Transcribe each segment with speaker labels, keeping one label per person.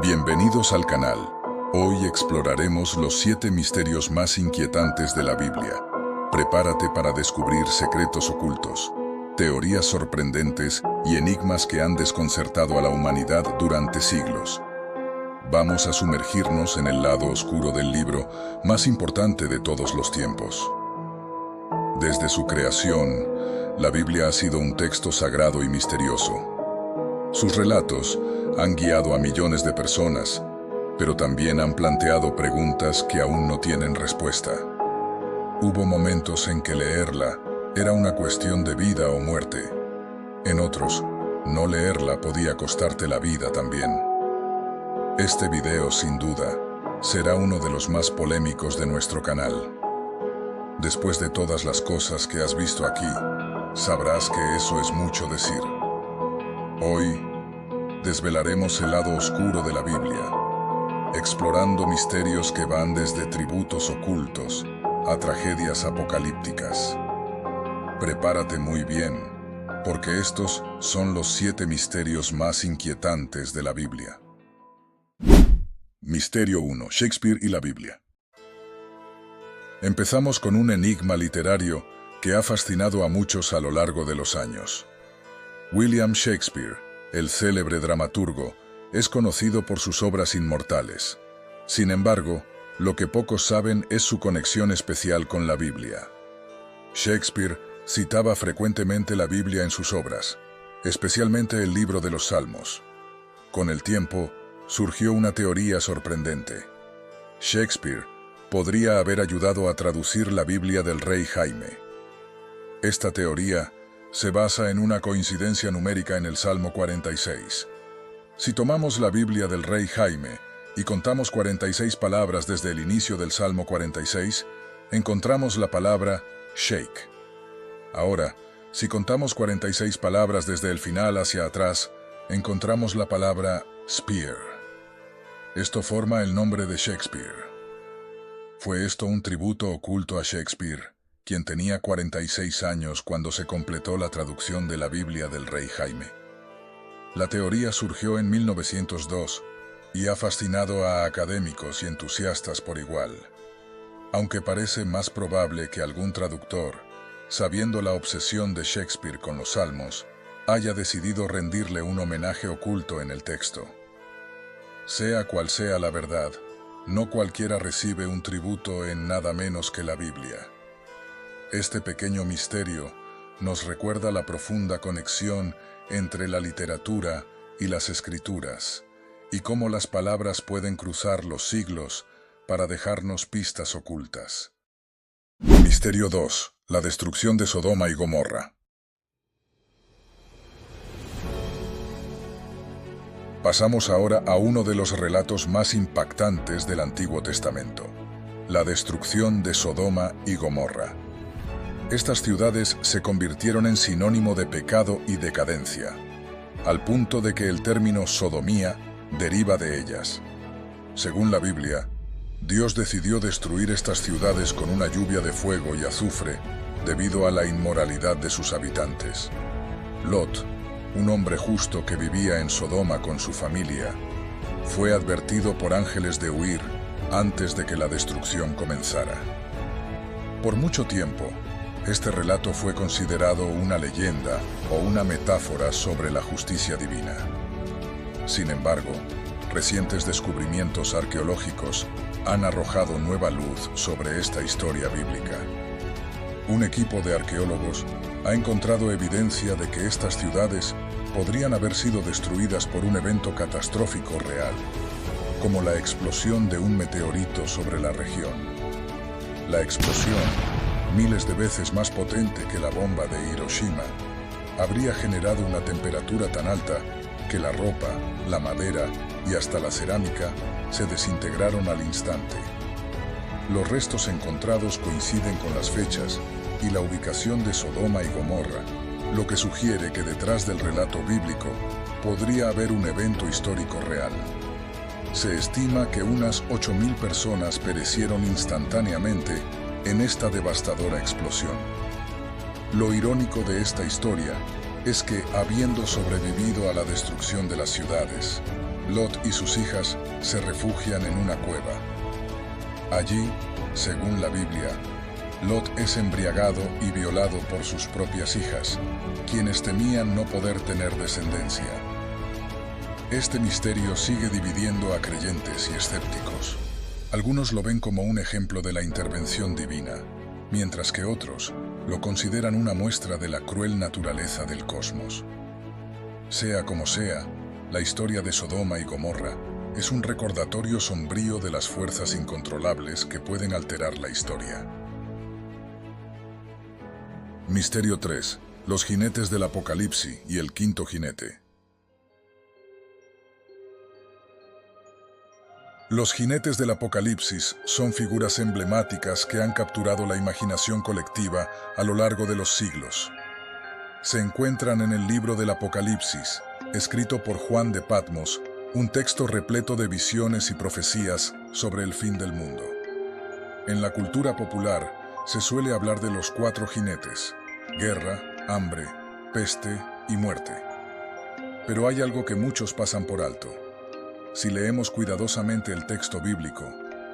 Speaker 1: Bienvenidos al canal. Hoy exploraremos los 7 misterios más inquietantes de la Biblia. Prepárate para descubrir secretos ocultos, teorías sorprendentes y enigmas que han desconcertado a la humanidad durante siglos. Vamos a sumergirnos en el lado oscuro del libro más importante de todos los tiempos. Desde su creación, la Biblia ha sido un texto sagrado y misterioso. Sus relatos han guiado a millones de personas, pero también han planteado preguntas que aún no tienen respuesta. Hubo momentos en que leerla era una cuestión de vida o muerte. En otros, no leerla podía costarte la vida también. Este video, sin duda, será uno de los más polémicos de nuestro canal. Después de todas las cosas que has visto aquí, sabrás que eso es mucho decir. Hoy, desvelaremos el lado oscuro de la Biblia, explorando misterios que van desde tributos ocultos a tragedias apocalípticas. Prepárate muy bien, porque estos son los 7 misterios más inquietantes de la Biblia. Misterio 1. Shakespeare y la Biblia. Empezamos con un enigma literario que ha fascinado a muchos a lo largo de los años. William Shakespeare, el célebre dramaturgo, es conocido por sus obras inmortales. Sin embargo, lo que pocos saben es su conexión especial con la Biblia. Shakespeare citaba frecuentemente la Biblia en sus obras, especialmente el libro de los Salmos. Con el tiempo, surgió una teoría sorprendente. Shakespeare podría haber ayudado a traducir la Biblia del rey Jaime. Esta teoría se basa en una coincidencia numérica en el Salmo 46. Si tomamos la Biblia del rey Jaime y contamos 46 palabras desde el inicio del Salmo 46, encontramos la palabra shake. Ahora, si contamos 46 palabras desde el final hacia atrás, encontramos la palabra spear. Esto forma el nombre de Shakespeare. ¿Fue esto un tributo oculto a Shakespeare, quien tenía 46 años cuando se completó la traducción de la Biblia del rey Jaime? La teoría surgió en 1902 y ha fascinado a académicos y entusiastas por igual. Aunque parece más probable que algún traductor, sabiendo la obsesión de Shakespeare con los Salmos, haya decidido rendirle un homenaje oculto en el texto. Sea cual sea la verdad, no cualquiera recibe un tributo en nada menos que la Biblia. Este pequeño misterio nos recuerda la profunda conexión entre la literatura y las escrituras, y cómo las palabras pueden cruzar los siglos para dejarnos pistas ocultas. Misterio 2. La destrucción de Sodoma y Gomorra. Pasamos ahora a uno de los relatos más impactantes del Antiguo Testamento: la destrucción de Sodoma y Gomorra. Estas ciudades se convirtieron en sinónimo de pecado y decadencia, al punto de que el término sodomía deriva de ellas. Según la Biblia, Dios decidió destruir estas ciudades con una lluvia de fuego y azufre debido a la inmoralidad de sus habitantes. Lot, un hombre justo que vivía en Sodoma con su familia, fue advertido por ángeles de huir antes de que la destrucción comenzara. Por mucho tiempo, este relato fue considerado una leyenda o una metáfora sobre la justicia divina. Sin embargo, recientes descubrimientos arqueológicos han arrojado nueva luz sobre esta historia bíblica. Un equipo de arqueólogos ha encontrado evidencia de que estas ciudades podrían haber sido destruidas por un evento catastrófico real, como la explosión de un meteorito sobre la región. La explosión, miles de veces más potente que la bomba de Hiroshima, habría generado una temperatura tan alta que la ropa, la madera y hasta la cerámica se desintegraron al instante. Los restos encontrados coinciden con las fechas y la ubicación de Sodoma y Gomorra, lo que sugiere que detrás del relato bíblico podría haber un evento histórico real. Se estima que unas 8.000 personas perecieron instantáneamente en esta devastadora explosión. Lo irónico de esta historia es que, habiendo sobrevivido a la destrucción de las ciudades, Lot y sus hijas se refugian en una cueva. Allí, según la Biblia, Lot es embriagado y violado por sus propias hijas, quienes temían no poder tener descendencia. Este misterio sigue dividiendo a creyentes y escépticos. Algunos lo ven como un ejemplo de la intervención divina, mientras que otros lo consideran una muestra de la cruel naturaleza del cosmos. Sea como sea, la historia de Sodoma y Gomorra es un recordatorio sombrío de las fuerzas incontrolables que pueden alterar la historia. Misterio 3. Los jinetes del Apocalipsis y el quinto jinete. Los jinetes del Apocalipsis son figuras emblemáticas que han capturado la imaginación colectiva a lo largo de los siglos. Se encuentran en el libro del Apocalipsis, escrito por Juan de Patmos, un texto repleto de visiones y profecías sobre el fin del mundo. En la cultura popular se suele hablar de los 4 jinetes: guerra, hambre, peste y muerte. Pero hay algo que muchos pasan por alto. Si leemos cuidadosamente el texto bíblico,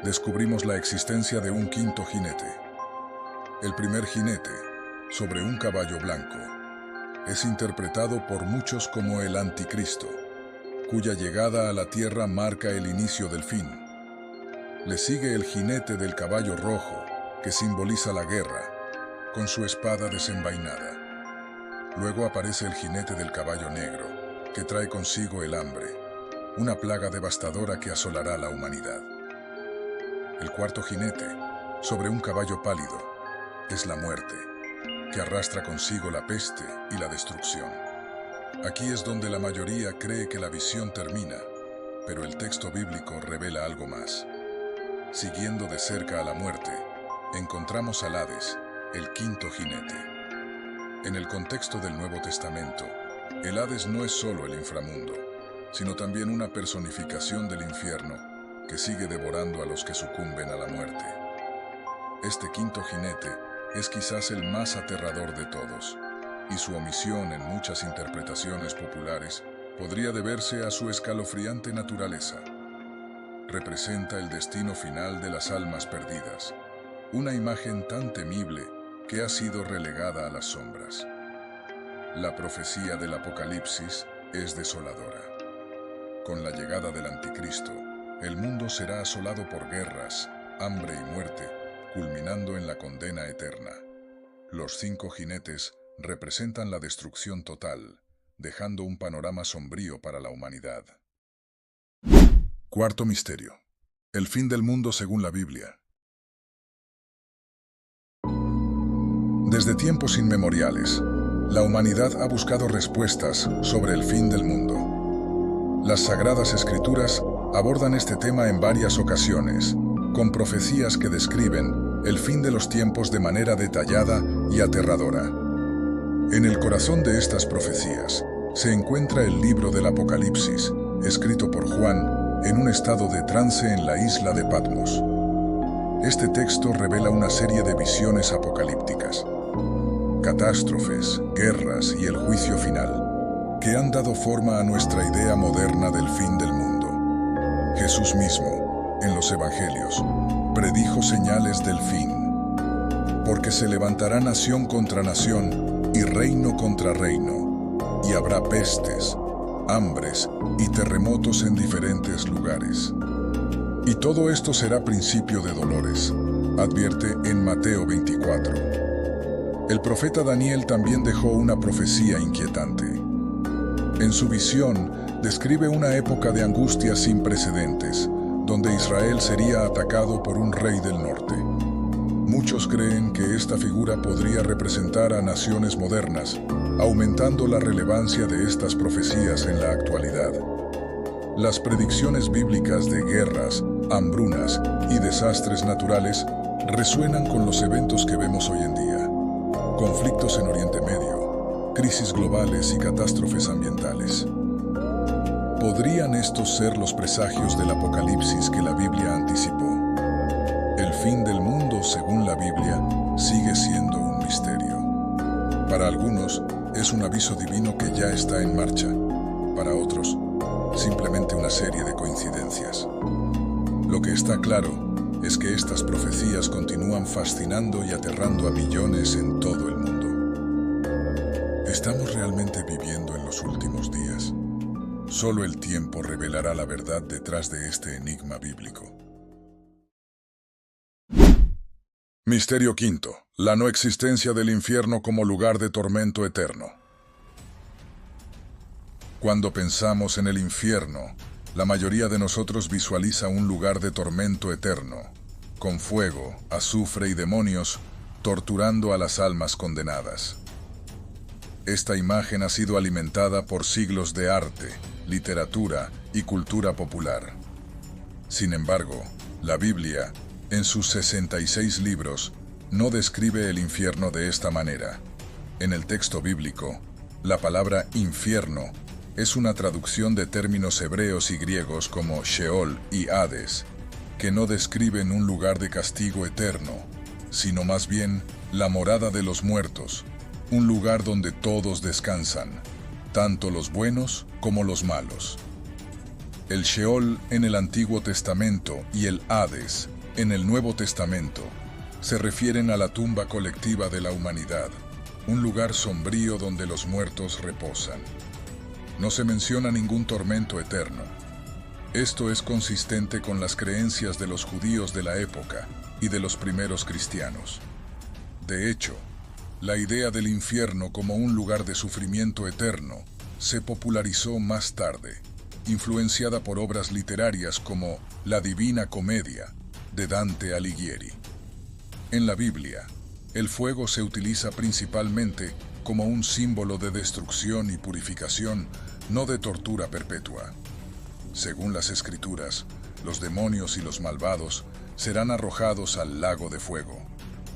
Speaker 1: descubrimos la existencia de un quinto jinete. El primer jinete, sobre un caballo blanco, es interpretado por muchos como el Anticristo, cuya llegada a la tierra marca el inicio del fin. Le sigue el jinete del caballo rojo, que simboliza la guerra, con su espada desenvainada. Luego aparece el jinete del caballo negro, que trae consigo el hambre, una plaga devastadora que asolará a la humanidad. El cuarto jinete, sobre un caballo pálido, es la muerte, que arrastra consigo la peste y la destrucción. Aquí es donde la mayoría cree que la visión termina, pero el texto bíblico revela algo más. Siguiendo de cerca a la muerte, encontramos al Hades, el quinto jinete. En el contexto del Nuevo Testamento, el Hades no es solo el inframundo, sino también una personificación del infierno que sigue devorando a los que sucumben a la muerte. Este quinto jinete es quizás el más aterrador de todos, y su omisión en muchas interpretaciones populares podría deberse a su escalofriante naturaleza. Representa el destino final de las almas perdidas, una imagen tan temible que ha sido relegada a las sombras. La profecía del Apocalipsis es desoladora. Con la llegada del Anticristo, el mundo será asolado por guerras, hambre y muerte, culminando en la condena eterna. Los 5 jinetes representan la destrucción total, dejando un panorama sombrío para la humanidad. Cuarto misterio. El fin del mundo según la Biblia. Desde tiempos inmemoriales, la humanidad ha buscado respuestas sobre el fin del mundo. Las Sagradas Escrituras abordan este tema en varias ocasiones, con profecías que describen el fin de los tiempos de manera detallada y aterradora. En el corazón de estas profecías se encuentra el libro del Apocalipsis, escrito por Juan en un estado de trance en la isla de Patmos. Este texto revela una serie de visiones apocalípticas, catástrofes, guerras y el juicio final, que han dado forma a nuestra idea moderna del fin del mundo. Jesús mismo, en los Evangelios, predijo señales del fin, porque se levantará nación contra nación y reino contra reino, y habrá pestes, hambres y terremotos en diferentes lugares. Y todo esto será principio de dolores, advierte en Mateo 24. El profeta Daniel también dejó una profecía inquietante. En su visión, describe una época de angustia sin precedentes, donde Israel sería atacado por un rey del norte. Muchos creen que esta figura podría representar a naciones modernas, aumentando la relevancia de estas profecías en la actualidad. Las predicciones bíblicas de guerras, hambrunas y desastres naturales resuenan con los eventos que vemos hoy en día. Conflictos en Oriente Medio, crisis globales y catástrofes ambientales. ¿Podrían estos ser los presagios del Apocalipsis que la Biblia anticipó? El fin del mundo, según la Biblia, sigue siendo un misterio. Para algunos, es un aviso divino que ya está en marcha. Para otros, simplemente una serie de coincidencias. Lo que está claro es que estas profecías continúan fascinando y aterrando a millones en todo el mundo. ¿Estamos realmente viviendo en los últimos días? Solo el tiempo revelará la verdad detrás de este enigma bíblico. Misterio quinto: la no existencia del infierno como lugar de tormento eterno. Cuando pensamos en el infierno, la mayoría de nosotros visualiza un lugar de tormento eterno, con fuego, azufre y demonios, torturando a las almas condenadas. Esta imagen ha sido alimentada por siglos de arte, literatura y cultura popular. Sin embargo, la Biblia, en sus 66 libros, no describe el infierno de esta manera. En el texto bíblico, la palabra infierno es una traducción de términos hebreos y griegos como Sheol y Hades, que no describen un lugar de castigo eterno, sino más bien la morada de los muertos, un lugar donde todos descansan, tanto los buenos como los malos. El Sheol en el Antiguo Testamento y el Hades en el Nuevo Testamento se refieren a la tumba colectiva de la humanidad, un lugar sombrío donde los muertos reposan. No se menciona ningún tormento eterno. Esto es consistente con las creencias de los judíos de la época y de los primeros cristianos. De hecho, la idea del infierno como un lugar de sufrimiento eterno se popularizó más tarde, influenciada por obras literarias como La Divina Comedia, de Dante Alighieri. En la Biblia, el fuego se utiliza principalmente como un símbolo de destrucción y purificación, no de tortura perpetua. Según las Escrituras, los demonios y los malvados serán arrojados al lago de fuego,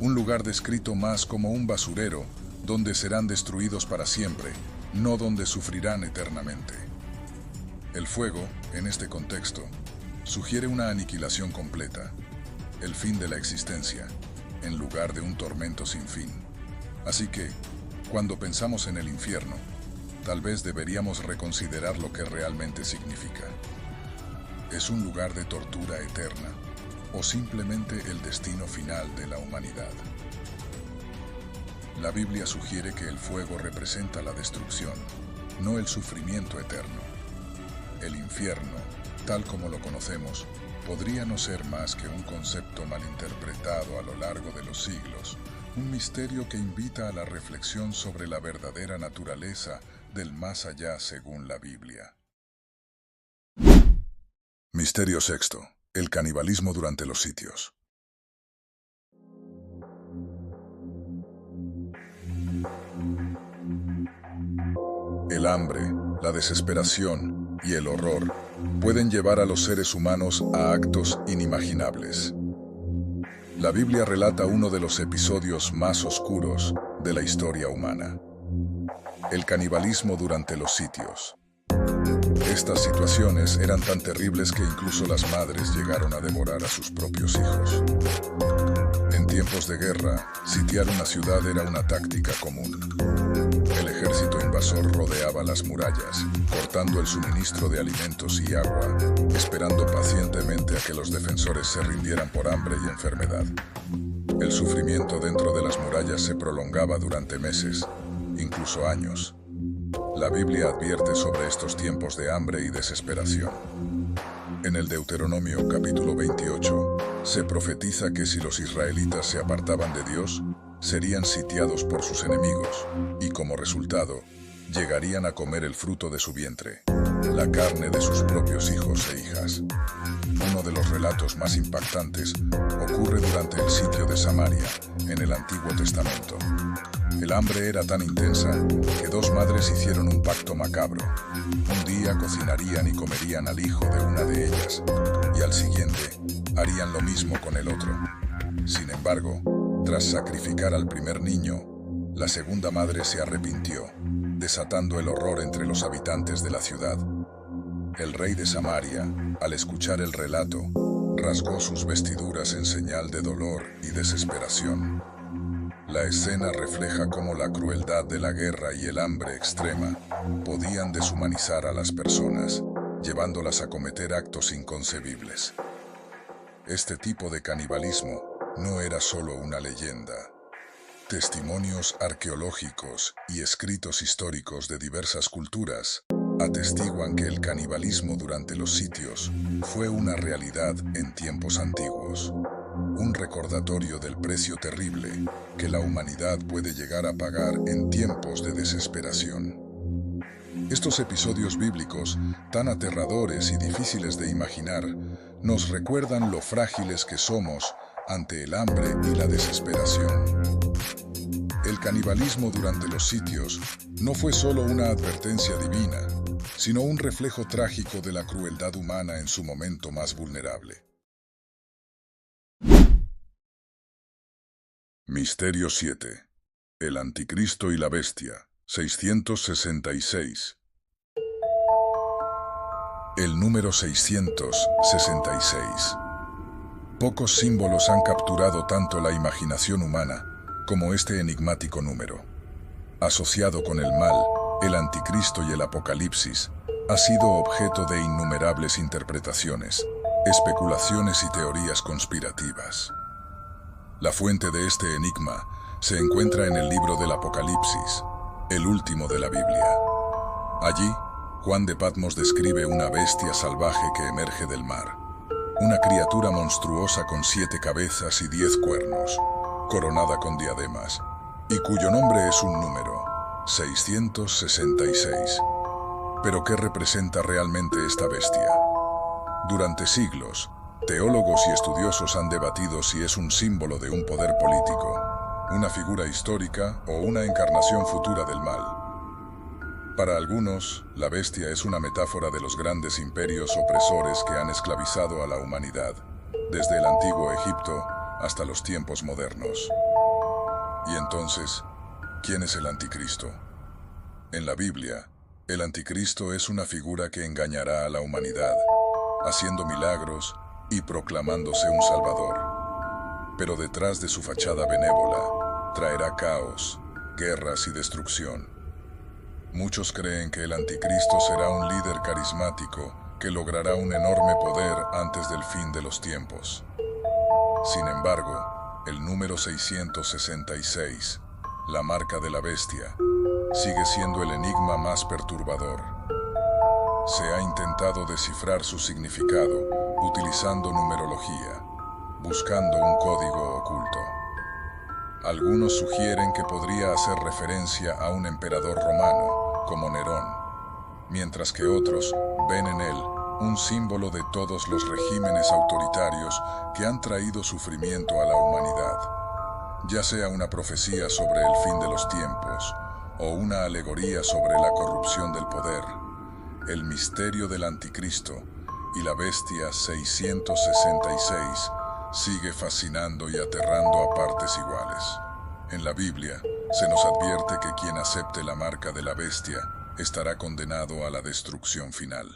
Speaker 1: un lugar descrito más como un basurero donde serán destruidos para siempre, no donde sufrirán eternamente. El fuego, en este contexto, sugiere una aniquilación completa, el fin de la existencia, en lugar de un tormento sin fin. Así que, cuando pensamos en el infierno, tal vez deberíamos reconsiderar lo que realmente significa. ¿Es un lugar de tortura eterna o simplemente el destino final de la humanidad? La Biblia sugiere que el fuego representa la destrucción, no el sufrimiento eterno. El infierno, tal como lo conocemos, podría no ser más que un concepto malinterpretado a lo largo de los siglos, un misterio que invita a la reflexión sobre la verdadera naturaleza del más allá según la Biblia. Misterio sexto: el canibalismo durante los sitios. El hambre, la desesperación y el horror pueden llevar a los seres humanos a actos inimaginables. La Biblia relata uno de los episodios más oscuros de la historia humana: el canibalismo durante los sitios. Estas situaciones eran tan terribles que incluso las madres llegaron a devorar a sus propios hijos. En tiempos de guerra, sitiar una ciudad era una táctica común. El ejército invasor rodeaba las murallas, cortando el suministro de alimentos y agua, esperando pacientemente a que los defensores se rindieran por hambre y enfermedad. El sufrimiento dentro de las murallas se prolongaba durante meses, incluso años. La Biblia advierte sobre estos tiempos de hambre y desesperación. En el Deuteronomio capítulo 28, se profetiza que si los israelitas se apartaban de Dios, serían sitiados por sus enemigos, y como resultado, llegarían a comer el fruto de su vientre, la carne de sus propios hijos e hijas. Uno de los relatos más impactantes ocurre durante el sitio de Samaria, en el Antiguo Testamento. El hambre era tan intensa que dos madres hicieron un pacto macabro. Un día cocinarían y comerían al hijo de una de ellas, y al siguiente harían lo mismo con el otro. Sin embargo, tras sacrificar al primer niño, la segunda madre se arrepintió, desatando el horror entre los habitantes de la ciudad. El rey de Samaria, al escuchar el relato, rasgó sus vestiduras en señal de dolor y desesperación. La escena refleja cómo la crueldad de la guerra y el hambre extrema podían deshumanizar a las personas, llevándolas a cometer actos inconcebibles. Este tipo de canibalismo no era solo una leyenda. Testimonios arqueológicos y escritos históricos de diversas culturas atestiguan que el canibalismo durante los sitios fue una realidad en tiempos antiguos. Un recordatorio del precio terrible que la humanidad puede llegar a pagar en tiempos de desesperación. Estos episodios bíblicos, tan aterradores y difíciles de imaginar, nos recuerdan lo frágiles que somos ante el hambre y la desesperación. El canibalismo durante los sitios no fue solo una advertencia divina, sino un reflejo trágico de la crueldad humana en su momento más vulnerable. Misterio 7. El Anticristo y la Bestia, 666. El número 666. Pocos símbolos han capturado tanto la imaginación humana como este enigmático número. Asociado con el mal, el Anticristo y el Apocalipsis, ha sido objeto de innumerables interpretaciones, especulaciones y teorías conspirativas. La fuente de este enigma se encuentra en el libro del Apocalipsis, el último de la Biblia. Allí, Juan de Patmos describe una bestia salvaje que emerge del mar, una criatura monstruosa con 7 cabezas y 10 cuernos, coronada con diademas, y cuyo nombre es un número, 666. ¿Pero qué representa realmente esta bestia? Durante siglos, teólogos y estudiosos han debatido si es un símbolo de un poder político, una figura histórica o una encarnación futura del mal. Para algunos, la bestia es una metáfora de los grandes imperios opresores que han esclavizado a la humanidad, desde el antiguo Egipto hasta los tiempos modernos. Y entonces, ¿quién es el Anticristo? En la Biblia, el Anticristo es una figura que engañará a la humanidad, haciendo milagros y proclamándose un salvador. Pero detrás de su fachada benévola, traerá caos, guerras y destrucción. Muchos creen que el Anticristo será un líder carismático que logrará un enorme poder antes del fin de los tiempos. Sin embargo, el número 666, la marca de la bestia, sigue siendo el enigma más perturbador. Se ha intentado descifrar su significado utilizando numerología, buscando un código oculto. Algunos sugieren que podría hacer referencia a un emperador romano, como Nerón, mientras que otros ven en él un símbolo de todos los regímenes autoritarios que han traído sufrimiento a la humanidad, ya sea una profecía sobre el fin de los tiempos o una alegoría sobre la corrupción del poder. El misterio del Anticristo y la bestia 666 sigue fascinando y aterrando a partes iguales. En la Biblia se nos advierte que quien acepte la marca de la bestia estará condenado a la destrucción final.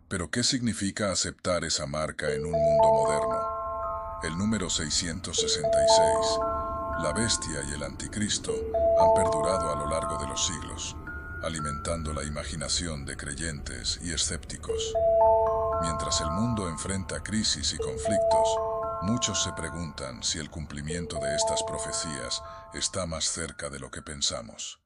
Speaker 1: ¿Pero qué significa aceptar esa marca en un mundo moderno? El número 666, la bestia y el Anticristo han perdurado a lo largo de los siglos, alimentando la imaginación de creyentes y escépticos. Mientras el mundo enfrenta crisis y conflictos, muchos se preguntan si el cumplimiento de estas profecías está más cerca de lo que pensamos.